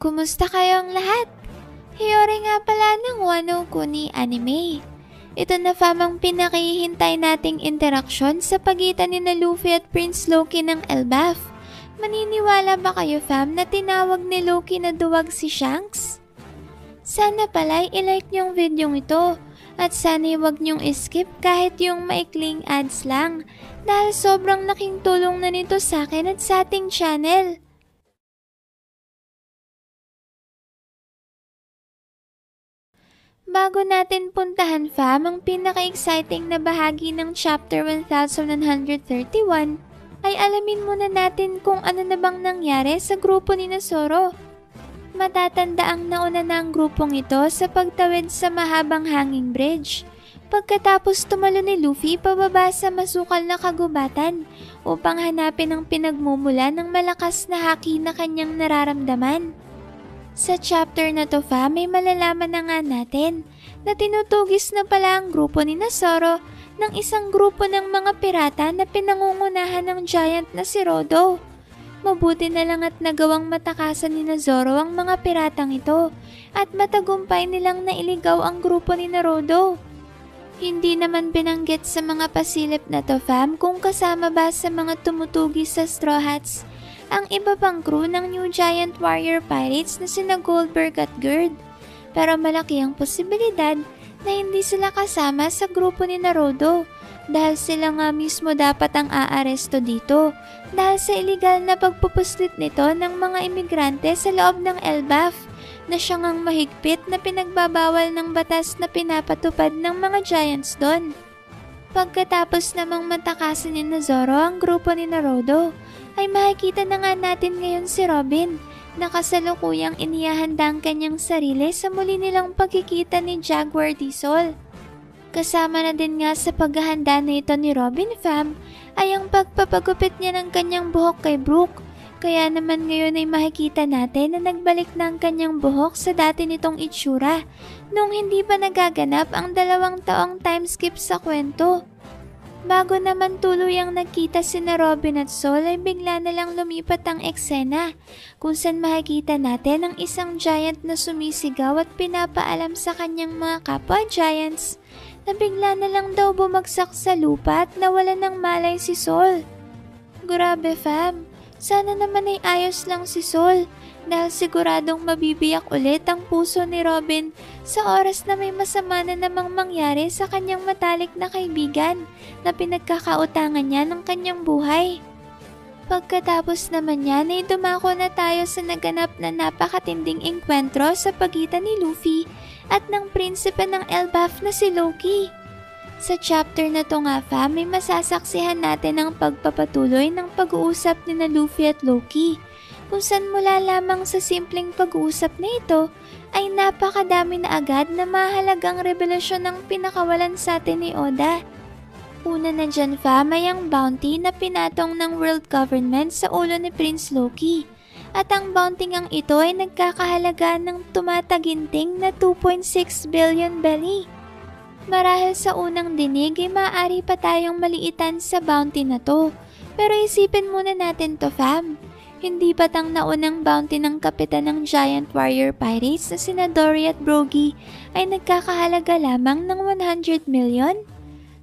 Kumusta kayong lahat? Hiyori nga pala ng Wano Kuni Anime. Ito na famang pinakihintay nating interaksyon sa pagitan ni na Luffy at Prince Loki ng Elbaf. Maniniwala ba kayo fam na tinawag ni Loki na duwag si Shanks? Sana pala'y ilike niyong videong ito at sana huwag niyong skip kahit yung maikling ads lang dahil sobrang laking tulong na nito sa akin at sa ating channel. Bago natin puntahan fam ang pinaka-exciting na bahagi ng chapter 1131, ay alamin muna natin kung ano na bang nangyari sa grupo ni Zoro. Matatandaang nauna na ang grupong ito sa pagtawid sa mahabang hanging bridge. Pagkatapos tumalo ni Luffy pababa sa masukal na kagubatan upang hanapin ang pinagmumula ng malakas na haki na kanyang nararamdaman. Sa chapter na to fa, may malalaman na nga natin na tinutugis na pala ang grupo ni Zoro ng isang grupo ng mga pirata na pinangungunahan ng giant na si Rodo. Mabuti na lang at nagawang matakasan ni Zoro ang mga piratang ito at matagumpay nilang nailigaw ang grupo ni Rodo. Hindi naman binanggit sa mga pasilip na to fam kung kasama ba sa mga tumutugis sa Straw Hats ang iba pang crew ng New Giant Warrior Pirates na sina Goldberg at Gerd. Pero malaki ang posibilidad na hindi sila kasama sa grupo ni Rodo dahil sila nga mismo dapat ang aaresto dito dahil sa illegal na pagpupuslit nito ng mga imigrante sa loob ng Elbaf na siya ngang mahigpit na pinagbabawal ng batas na pinapatupad ng mga giants doon. Pagkatapos namang matakasan ni Zoro ang grupo ni Rodo, ay makikita na nga natin ngayon si Robin na kasalukuyang inihahanda ang kanyang sarili sa muli nilang pagkikita ni Jaguar D. Sol. Kasama na din nga sa paghahanda na ito ni Robin fam ay ang pagpapagupit niya ng kanyang buhok kay Brook. Kaya naman ngayon ay makikita natin na nagbalik na ang kanyang buhok sa dati nitong itsura nung hindi pa nagaganap ang 2 taong time skip sa kwento. Bago naman tuluyang nagkita sina Robin at Sol ay bigla na lang lumipat ang eksena kung saan makikita natin ang isang giant na sumisigaw at pinapaalam sa kanyang mga kapwa giants na bigla na lang daw bumagsak sa lupa at nawalan ng malay si Sol. Grabe fam, sana naman ay ayos lang si Sol dahil siguradong mabibiyak ulit ang puso ni Robin sa oras na may masama na namang mangyari sa kanyang matalik na kaibigan na pinagkakautangan niya ng kanyang buhay. Pagkatapos naman yan ay dumako na tayo sa naganap na napakatinding engkwentro sa pagitan ni Luffy at ng prinsipe ng Elbaf na si Loki. Sa chapter na to nga fam, may masasaksihan natin ang pagpapatuloy ng pag-uusap ni na Luffy at Loki kung saan mula lamang sa simpleng pag-uusap na ito ay napakadami na agad na mahalagang revelasyon ng pinakawalan sa atin ni Oda. Una na dyan fam ay ang bounty na pinatong ng world government sa ulo ni Prince Loki. At ang bounty ngang ito ay nagkakahalaga ng tumataginting na 2.6 billion belly. Marahil sa unang dinig ay maaari pa tayong maliitan sa bounty na to. Pero isipin muna natin to fam. Hindi ba't ang naunang bounty ng kapitan ng Giant Warrior Pirates na sina Dory at Brogy ay nagkakahalaga lamang ng 100 million?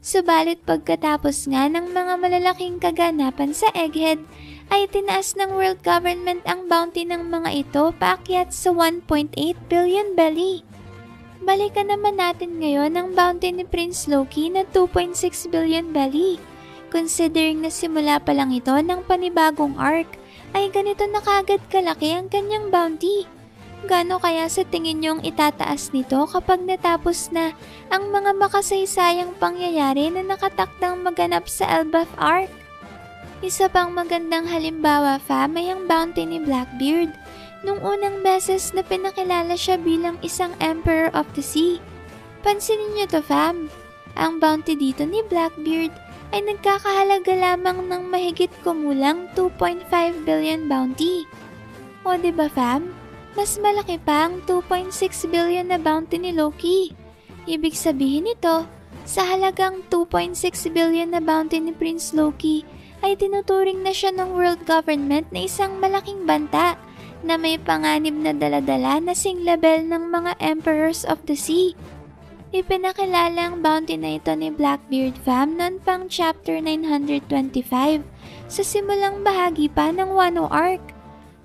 Subalit pagkatapos nga ng mga malalaking kaganapan sa Egghead, ay tinaas ng world government ang bounty ng mga ito paakyat sa 1.8 billion belly. Balikan naman natin ngayon ang bounty ni Prince Loki na 2.6 billion belly. Considering na simula pa lang ito ng panibagong arc, ay ganito na kagad kalaki ang kanyang bounty. Gaano kaya sa tingin niyong itataas nito kapag natapos na ang mga makasaysayang pangyayari na nakatakdang maganap sa Elbaf arc? Isa pang magandang halimbawa fam ay ang bounty ni Blackbeard nung unang beses na pinakilala siya bilang isang Emperor of the Sea. Pansinin niyo to fam, ang bounty dito ni Blackbeard ay nagkakahalaga lamang ng mahigit kumulang 2.5 billion bounty. O diba fam? Mas malaki pa ang 2.6 billion na bounty ni Loki. Ibig sabihin nito, sa halagang 2.6 billion na bounty ni Prince Loki ay tinuturing na siya ng world government na isang malaking banta na may panganib na daladala na sing-label ng mga Emperors of the Sea. Ipinakilala ang bounty na ito ni Blackbeard fam noon pang chapter 925 sa simulang bahagi pa ng Wano Arc.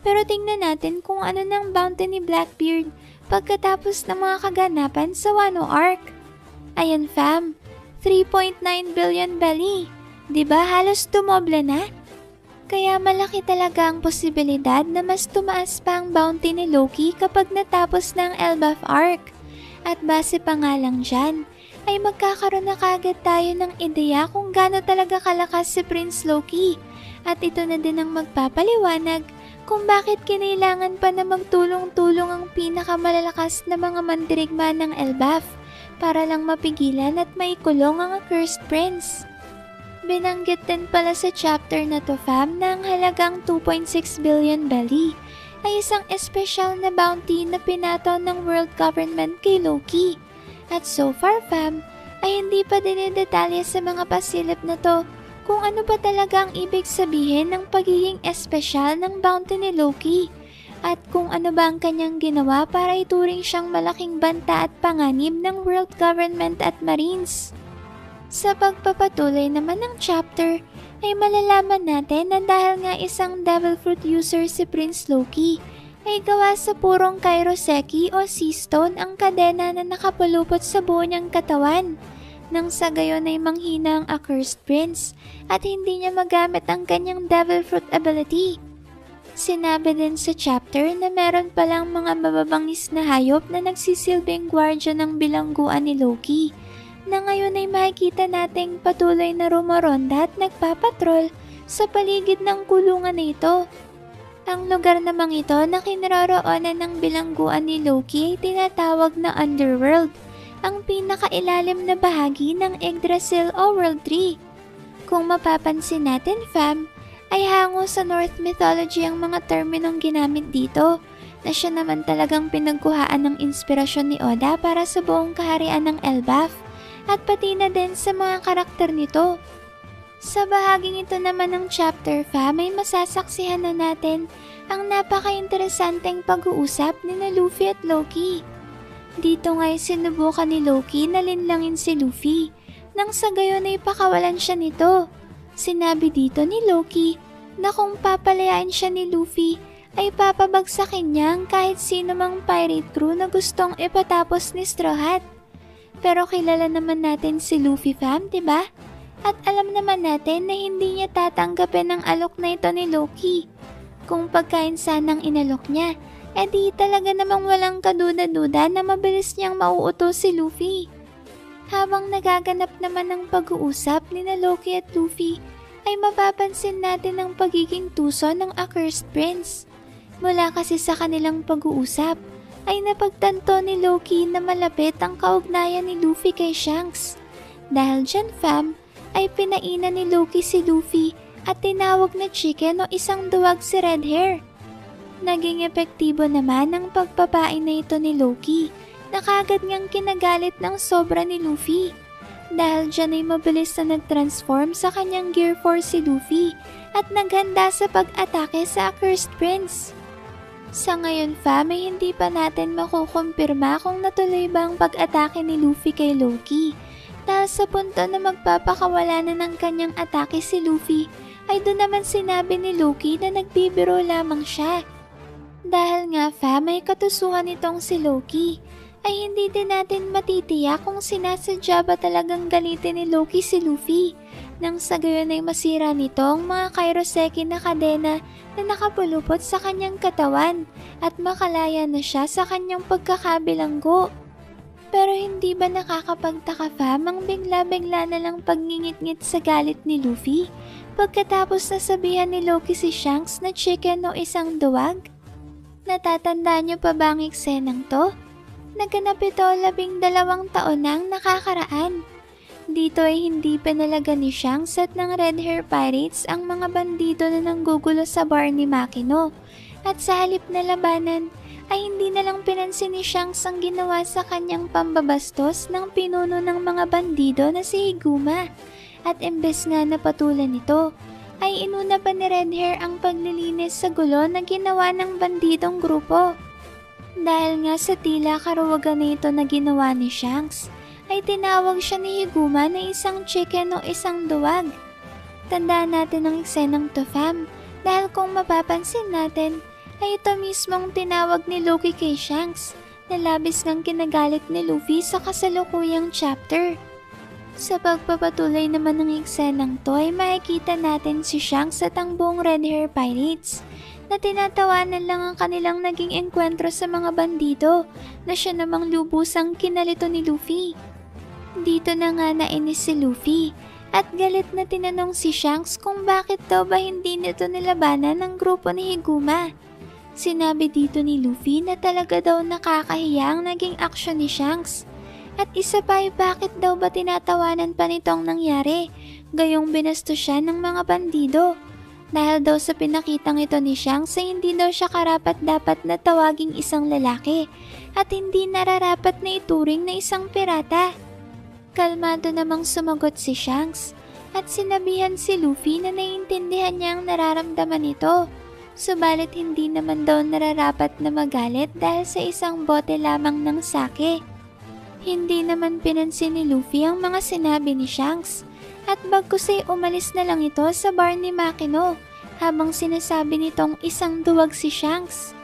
Pero tingnan natin kung ano ng bounty ni Blackbeard pagkatapos ng mga kaganapan sa Wano Arc. Ayan fam, 3.9 billion belly. Diba halos tumoble na? Kaya malaki talaga ang posibilidad na mas tumaas pa ang bounty ni Loki kapag natapos ng Elbaf Arc. At base pa nga lang dyan, ay magkakaroon na kagad tayo ng ideya kung gaano talaga kalakas si Prince Loki. At ito na din ang magpapaliwanag kung bakit kinailangan pa na magtulong-tulong ang pinakamalalakas na mga mandirigma ng Elbaf para lang mapigilan at maikulong ang Accursed Prince. Binanggit din pala sa chapter na to fam na ang halagang 2.6 billion belly ay isang espesyal na bounty na pinato ng world government kay Loki. At so far fam, ay hindi pa dinidetalye sa mga pasilip na to kung ano ba talaga ang ibig sabihin ng pagiging espesyal ng bounty ni Loki at kung ano ba ang kanyang ginawa para ituring siyang malaking banta at panganib ng world government at marines. Sa pagpapatuloy naman ng chapter, ay malalaman natin na dahil nga isang Devil Fruit user si Prince Loki, ay gawa sa purong Kairoseki o Sea Stone ang kadena na nakapulupot sa buo niyang katawan. Nang sa gayon ay manghina ang Accursed Prince at hindi niya magamit ang kanyang Devil Fruit ability. Sinabi din sa chapter na meron palang mga mababangis na hayop na nagsisilbing gwardya ng bilangguan ni Loki, na ngayon ay makikita nating patuloy na rumoronda at nagpapatrol sa paligid ng kulungan na ito. Ang lugar namang ito na kinaroroonan ng bilangguan ni Loki ay tinatawag na Underworld, ang pinakailalim na bahagi ng Yggdrasil o World 3. Kung mapapansin natin fam, ay hango sa North mythology ang mga terminong ginamit dito, na siya naman talagang pinagkuhaan ng inspirasyon ni Oda para sa buong kaharian ng Elbaf at pati na din sa mga karakter nito. Sa bahaging ito naman ng chapter fam ay masasaksihan na natin ang napaka-interesanteng pag-uusap ni na Luffy at Loki. Dito nga'y sinubukan ni Loki na linlangin si Luffy, nang sa gayon ay pakawalan siya nito. Sinabi dito ni Loki na kung papalayain siya ni Luffy ay papabagsakin niya ang kahit sino mang pirate crew na gustong ipatapos ni Straw Hat. Pero kilala naman natin si Luffy fam, diba? At alam naman natin na hindi niya tatanggapin ang alok na ito ni Loki. Kung pagkain sanang inalok niya, edi talaga namang walang kaduda-duda na mabilis niyang mauuto si Luffy. Habang nagaganap naman ang pag-uusap ni na Loki at Luffy, ay mapapansin natin ang pagiging tuso ng Accursed Prince. Mula kasi sa kanilang pag-uusap, ay napagtanto ni Loki na malapit ang kaugnayan ni Luffy kay Shanks. Dahil dyan fam, ay pinainan ni Loki si Luffy at tinawag na chicken o isang duwag si Red Hair. Naging epektibo naman ang pagpapain na ito ni Loki, na kagad niyang kinagalit ng sobra ni Luffy. Dahil dyan ay mabilis na nag-transform sa kanyang Gear Force si Luffy at naghanda sa pag-atake sa Accursed Prince. Sa ngayon fam ay hindi pa natin makukumpirma kung natuloy ba ang pag-atake ni Luffy kay Loki. Dahil sa punto na magpapakawala na ng kanyang atake si Luffy, ay doon naman sinabi ni Loki na nagbibiro lamang siya. Dahil nga fam ay katusuhan itong si Loki, ay hindi din natin matitiyak kung sinasadya ba talagang galitin ni Loki si Luffy, nang sa gayon ay masira nito ang mga Kairoseki na kadena na nakapulupot sa kanyang katawan at makalaya na siya sa kanyang pagkakabilanggo. Pero hindi ba nakakapagtaka fam ang bigla-bigla na lang pagngingit-ngit sa galit ni Luffy pagkatapos nasabihan ni Loki si Shanks na chicken o isang duwag? Natatandaan niyo pa ba ang eksenang to? Naganap ito 12 taon nang nakakaraan. Dito ay hindi pinalaga ni Shanks at ng Red Hair Pirates ang mga bandido na nanggugulo sa bar ni Makino. At sa halip na labanan, ay hindi na lang pinansin ni Shanks ang ginawa sa kanyang pambabastos ng pinuno ng mga bandido na si Higuma. At imbes nga na patulan nito, ay inuna pa ni Redhair ang paglilinis sa gulo na ginawa ng bandidong grupo. Dahil nga sa tila karuwagan na ito na ginawa ni Shanks, ay tinawag siya ni Higuma na isang chicken o isang duwag. Tandaan natin ang eksenang to, fam, dahil kung mapapansin natin, ay ito mismong tinawag ni Loki kay Shanks na labis ngang kinagalit ni Luffy sa kasalukuyang chapter. Sa pagpapatuloy naman ng eksenang to ay makikita natin si Shanks at ang buong Red Hair Pirates na tinatawanan lang ang kanilang naging engkwentro sa mga bandido na siya namang lubusang kinalito ni Luffy. Dito na nga nainis si Luffy at galit na tinanong si Shanks kung bakit daw ba hindi nito nilabanan ng grupo ni Higuma. Sinabi dito ni Luffy na talaga daw nakakahiya ang naging aksyon ni Shanks. At isa pa ay bakit daw ba tinatawanan pa nitong nangyari, gayong binasto siya ng mga bandido. Dahil daw sa pinakitang ito ni Shanks ay hindi daw siya karapat-dapat na tawaging isang lalaki at hindi nararapat na ituring na isang pirata. Kalmado namang sumagot si Shanks at sinabihan si Luffy na naiintindihan niya ang nararamdaman nito. Subalit hindi naman daw nararapat na magalit dahil sa isang bote lamang ng sake. Hindi naman pinansin ni Luffy ang mga sinabi ni Shanks. At bagkus ay umalis na lang ito sa bar ni Makino habang sinasabi nitong isang duwag si Shanks.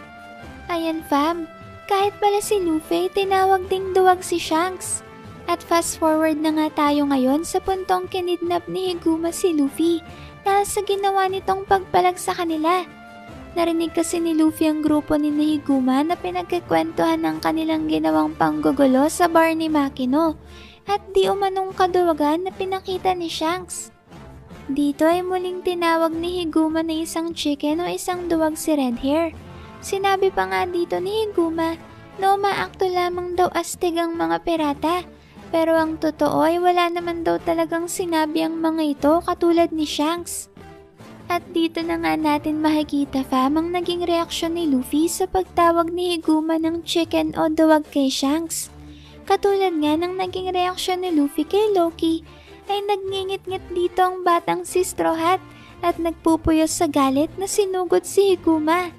Ayan fam, kahit pala si Luffy tinawag ding duwag si Shanks. At fast forward na nga tayo ngayon sa puntong kinidnap ni Higuma si Luffy dahil sa ginawa nitong pagpalag sa kanila. Narinig kasi ni Luffy ang grupo ni Higuma na pinagkikwentuhan ng kanilang ginawang panggugulo sa bar ni Makino. At di umanong kaduwagan na pinakita ni Shanks. Dito ay muling tinawag ni Higuma na isang chicken o isang duwag si Redhair. Sinabi pa nga dito ni Higuma na umaakto lamang daw astig ang mga pirata. Pero ang totoo ay wala naman daw talagang sinabi ang mga ito katulad ni Shanks. At dito na nga natin makikita fam ang naging reaksyon ni Luffy sa pagtawag ni Higuma ng chicken o duwag kay Shanks. Katulad nga ng naging reaksyon ni Luffy kay Loki, ay nagngingit-ngit dito ang batang si Straw Hat at nagpupuyos sa galit na sinugod si Higuma.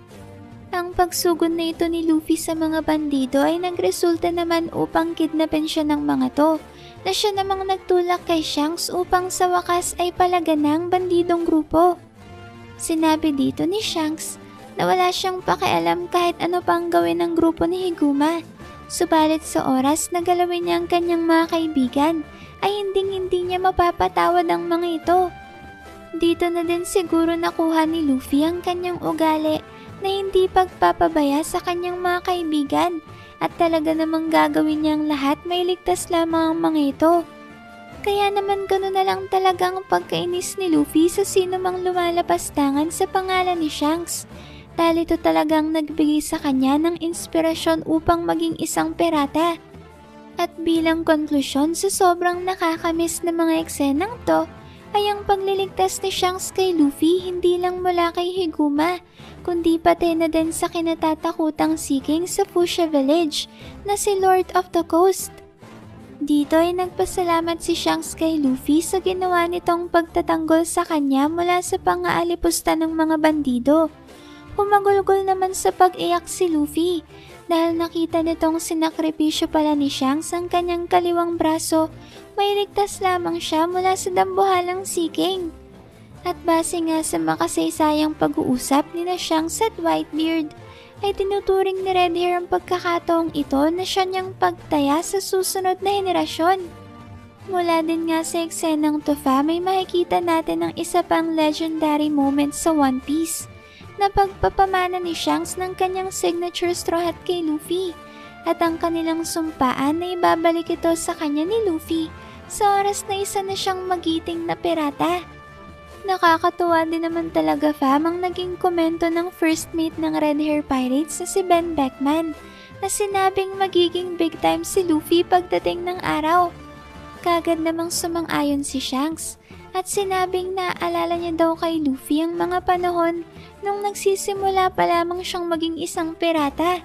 Ang pagsugod na ito ni Luffy sa mga bandido ay nagresulta naman upang kidnapin siya ng mga to, na siya namang nagtulak kay Shanks upang sa wakas ay palagan ng bandidong grupo. Sinabi dito ni Shanks na wala siyang pakialam kahit ano pang gawin ng grupo ni Higuma. Subalit sa oras na galawin niya ang kanyang mga kaibigan, ay hindi niya mapapatawad ang mga ito. Dito na din siguro nakuha ni Luffy ang kanyang ugali na hindi pagpapabaya sa kanyang mga kaibigan at talaga namang gagawin niyang lahat may ligtas lamang ang mga ito. Kaya naman gano'n na lang talagang pagkainis ni Luffy sa sino mang lumalapastangan sa pangalan ni Shanks. Dahil ito talagang nagbigay sa kanya ng inspirasyon upang maging isang pirata. At bilang konklusyon sa sobrang nakakamiss na mga eksenang to, ay ang pagliligtas ni Shanks kay Luffy hindi lang mula kay Higuma, kundi pati na din sa kinatatakutang Sea-King sa Fuchsia Village na si Lord of the Coast. Dito ay nagpasalamat si Shanks kay Luffy sa ginawa nitong pagtatanggol sa kanya mula sa pang-aalipusta ng mga bandido. Humagulgol naman sa pag-iyak si Luffy dahil nakita nitong sinakripisyo pala ni Shanks ang kanyang kaliwang braso, may ligtas lamang siya mula sa dambuhalang Sea-King. At base nga sa makasaysayang pag-uusap ni na Shanks at Whitebeard, ay tinuturing ni Redhair ang pagkakataong ito na siya niyang pagtaya sa susunod na henerasyon. Mula din nga sa eksenang to fam ay makikita natin ang isa pang legendary moment sa One Piece, na pagpapamana ni Shanks ng kanyang signature Straw Hat kay Luffy at ang kanilang sumpaan na ibabalik ito sa kanya ni Luffy sa oras na isa na siyang magiting na pirata. Nakakatuwa din naman talaga fam ang naging komento ng first mate ng Red Hair Pirates na si Ben Beckman na sinabing magiging big time si Luffy pagdating ng araw. Kagad namang sumang-ayon si Shanks at sinabing naaalala niya daw kay Luffy ang mga panahon nung nagsisimula pa lamang siyang maging isang pirata.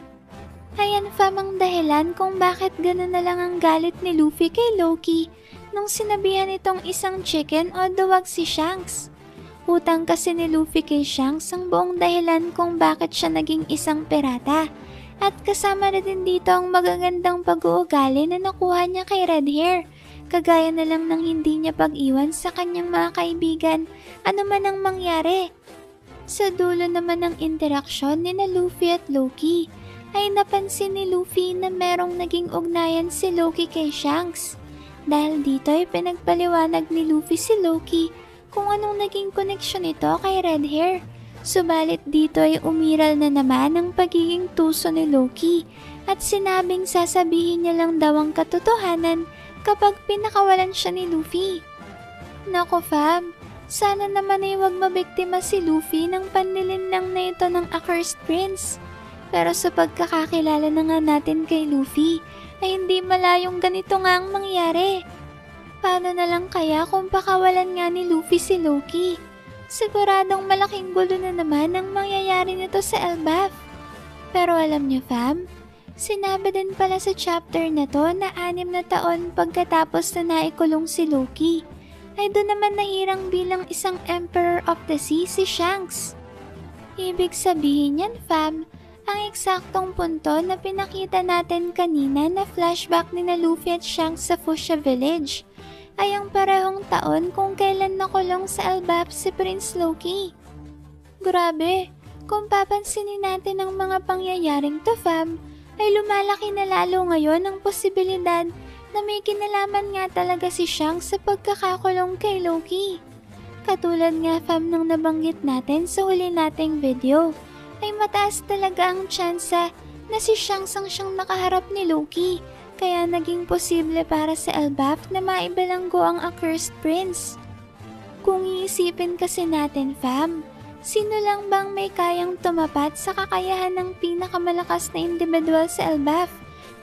Ayan fam ang dahilan kung bakit gano'n na lang ang galit ni Luffy kay Loki nung sinabihan itong isang chicken o duwag si Shanks. Utang kasi ni Luffy kay Shanks ang buong dahilan kung bakit siya naging isang pirata. At kasama na din dito ang magagandang pag-uugali na nakuha niya kay Redhair. Kagaya na lang ng hindi niya pag-iwan sa kanyang mga kaibigan, ano man ang mangyari. Sa dulo naman ng interaksyon ni na Luffy at Loki, ay napansin ni Luffy na merong naging ugnayan si Loki kay Shanks. Dahil dito ay pinagpaliwanag ni Luffy si Loki kung anong naging koneksyon nito kay Redhair. Subalit dito ay umiral na naman ang pagiging tuso ni Loki at sinabing sasabihin niya lang daw ang katotohanan kapag pinakawalan siya ni Luffy. Nako fam, sana naman ay wag mabiktima si Luffy ng panlilinlang na ito ng Accursed Prince. Pero sa pagkakakilala na nga natin kay Luffy, ay hindi malayong ganito nga ang mangyari. Paano na lang kaya kung pakawalan nga ni Luffy si Loki? Siguradong malaking gulo na naman ang mangyayari nito sa Elbaf. Pero alam niyo fam, sinabi din pala sa chapter na to na 6 na taon pagkatapos na naikulong si Loki, ay doon naman nahirang bilang isang Emperor of the Sea si Shanks. Ibig sabihin yan fam, ang eksaktong punto na pinakita natin kanina na flashback ni na Luffy at Shanks sa Fuchsia Village ay ang parehong taon kung kailan nakulong sa Elbaf si Prince Loki. Grabe, kung papansinin natin ang mga pangyayaring to fam, ay lumalaki na lalo ngayon ang posibilidad na may kinalaman nga talaga si Shanks sa pagkakakulong kay Loki. Katulad nga fam ng nabanggit natin sa huli nating video, ay mataas talaga ang tsansa na si Shanks ang siyang nakaharap ni Loki. Kaya naging posible para sa Elbaf na maibalanggo ang Accursed Prince. Kung iisipin kasi natin fam, sino lang bang may kayang tumapat sa kakayahan ng pinakamalakas na individual sa Elbaf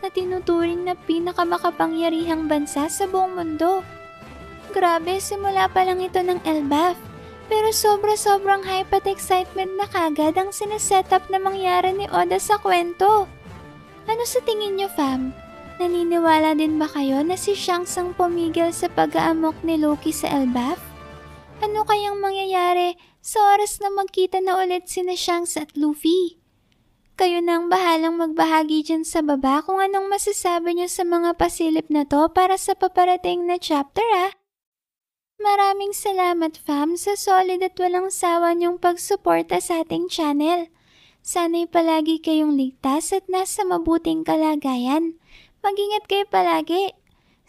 na tinuturing na pinakamakapangyarihang bansa sa buong mundo? Grabe, simula pa lang ito ng Elbaf, pero sobrang hype at excitement na kagad ang sinesetup na mangyari ni Oda sa kwento. Ano sa tingin niyo fam? Naniniwala din ba kayo na si Shanks ang pumigil sa pag-aamok ni Loki sa Elbaf? Ano kayang mangyayari sa oras na magkita na ulit sina Shanks at Luffy? Kayo nang bahalang magbahagi dyan sa baba kung anong masasabi nyo sa mga pasilip na to para sa paparating na chapter ah. Maraming salamat fam sa solid at walang sawa niyong pagsuporta sa ating channel. Sana'y palagi kayong ligtas at nasa mabuting kalagayan. Mag-ingat kayo palagi.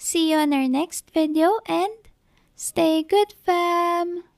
See you on our next video and stay good fam!